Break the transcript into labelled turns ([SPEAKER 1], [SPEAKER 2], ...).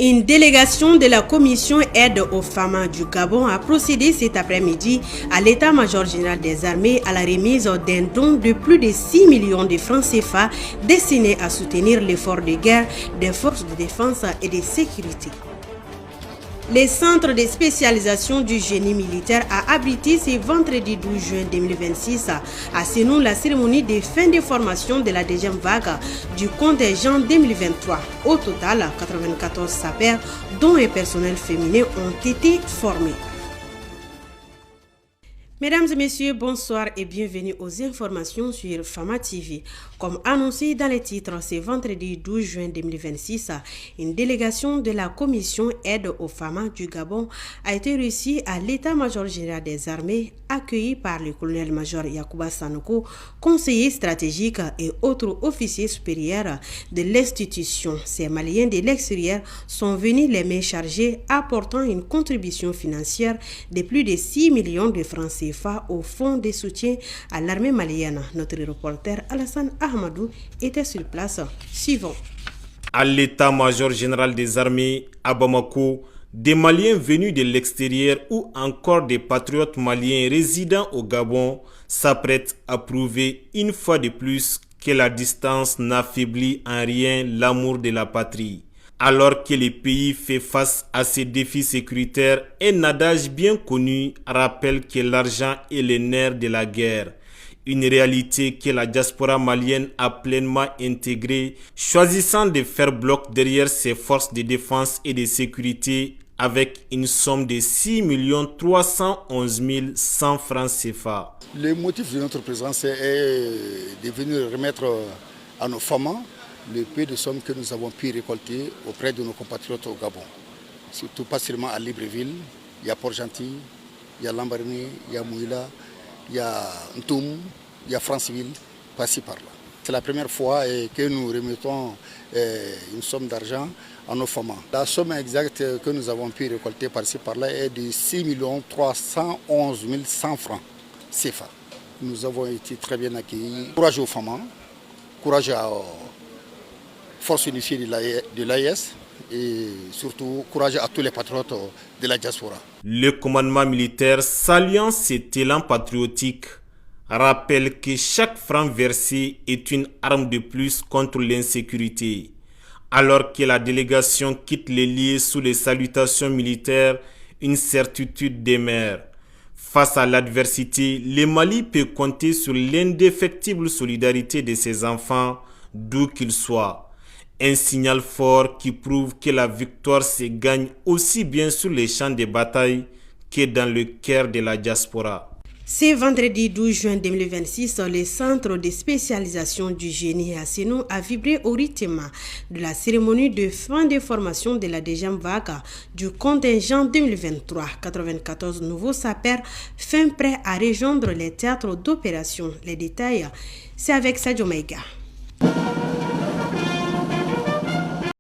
[SPEAKER 1] Une délégation de la commission aide aux femmes du Gabon a procédé cet après-midi à l'état-major général des armées à la remise d'un don de plus de 6 millions de francs CFA destiné à soutenir l'effort de guerre des forces de défense et de sécurité. Le centre de spécialisation du génie militaire a abrité ce vendredi 12 juin 2026 à Sénou la cérémonie de fin de formation de la deuxième vague du contingent 2023. Au total, 94 sapeurs, dont un personnel féminin, ont été formés. Mesdames et messieurs, bonsoir et bienvenue aux informations sur Fama TV. Comme annoncé dans les titres, ce vendredi 12 juin 2026, une délégation de la commission aide aux femmes du Gabon a été reçue à l'état-major général des armées, accueillie par le colonel-major Yacouba Sanoko, conseiller stratégique et autres officiers supérieurs de l'institution. Ces Maliens de l'extérieur sont venus les mains chargées, apportant une contribution financière de plus de 6 millions de francs CFA au fonds de soutien à l'armée malienne. Notre reporter Alassane Ahmadou était sur place. Suivant.
[SPEAKER 2] À l'état-major général des armées à Bamako, des Maliens venus de l'extérieur ou encore des patriotes maliens résidant au Gabon s'apprêtent à prouver une fois de plus que la distance n'affaiblit en rien l'amour de la patrie. Alors que le pays fait face à ces défis sécuritaires, un adage bien connu rappelle que l'argent est le nerf de la guerre. Une réalité que la diaspora malienne a pleinement intégrée, choisissant de faire bloc derrière ses forces de défense et de sécurité avec une somme de 6 311 100 francs CFA.
[SPEAKER 3] Le motif de notre présence est de venir remettre à nos femmes le peu de sommes que nous avons pu récolter auprès de nos compatriotes au Gabon. Surtout pas seulement à Libreville, il y a Port-Gentil, il y a Lambaréné, il y a Mouila, il y a Ntoum, il y a Franceville, par-ci par-là. C'est la première fois que nous remettons une somme d'argent à nos femmes. La somme exacte que nous avons pu récolter par-ci par-là est de 6 311 100 francs CFA. Nous avons été très bien accueillis. Courage aux femmes, courage aux forces unifiées de l'AES et surtout courage à tous les patriotes de la diaspora.
[SPEAKER 2] Le commandement militaire, saluant cet élan patriotique, rappelle que chaque franc versé est une arme de plus contre l'insécurité. Alors que la délégation quitte les lieux sous les salutations militaires, une certitude demeure. Face à l'adversité, le Mali peut compter sur l'indéfectible solidarité de ses enfants, d'où qu'ils soient. Un signal fort qui prouve que la victoire se gagne aussi bien sur les champs de bataille que dans le cœur de la diaspora.
[SPEAKER 1] Ce vendredi 12 juin 2026, le centre de spécialisation du génie à Sénou a vibré au rythme de la cérémonie de fin de formation de la deuxième vague du contingent 2023. 94 nouveaux sapeurs fin prêts à rejoindre les théâtres d'opération. Les détails, c'est avec Sadio Maïga.